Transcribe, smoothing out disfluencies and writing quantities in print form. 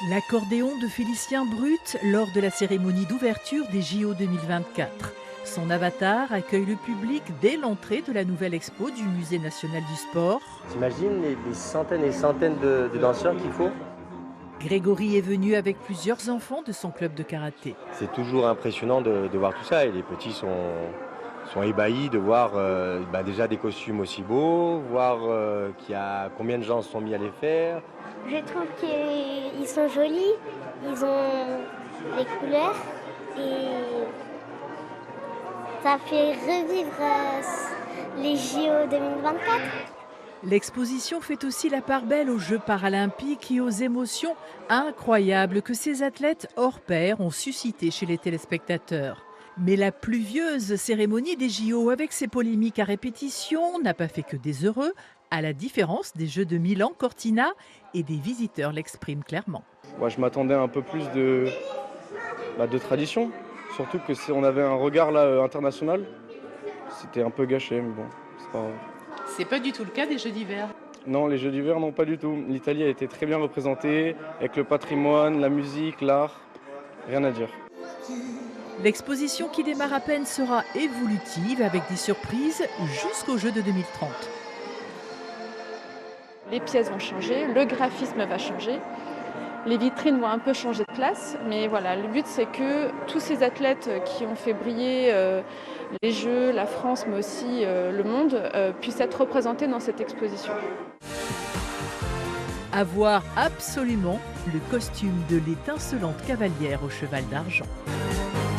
L'accordéon de Félicien Brut lors de la cérémonie d'ouverture des JO 2024. Son avatar accueille le public dès l'entrée de la nouvelle expo du Musée national du sport. T'imagines les centaines et centaines de danseurs qu'il faut? Grégory est venu avec plusieurs enfants de son club de karaté. C'est toujours impressionnant de voir tout ça et les petits sont ébahis de voir déjà des costumes aussi beaux, voir combien de gens se sont mis à les faire. Je trouve qu'ils sont jolis, ils ont les couleurs et ça fait revivre les JO 2024. L'exposition fait aussi la part belle aux Jeux paralympiques et aux émotions incroyables que ces athlètes hors pair ont suscitées chez les téléspectateurs. Mais la pluvieuse cérémonie des JO avec ses polémiques à répétition n'a pas fait que des heureux, à la différence des Jeux de Milan-Cortina, et des visiteurs l'expriment clairement. Moi, je m'attendais à un peu plus de tradition, surtout que si on avait un regard là, international, c'était un peu gâché, mais bon, c'est pas grave. C'est pas du tout le cas des Jeux d'hiver. Non, les Jeux d'hiver, non, pas du tout. L'Italie a été très bien représentée, avec le patrimoine, la musique, l'art, rien à dire. L'exposition qui démarre à peine sera évolutive avec des surprises jusqu'aux Jeux de 2030. Les pièces vont changer, le graphisme va changer, les vitrines vont un peu changer de place, mais voilà, le but c'est que tous ces athlètes qui ont fait briller les Jeux, la France, mais aussi le monde, puissent être représentés dans cette exposition. À voir absolument le costume de l'étincelante cavalière au cheval d'argent.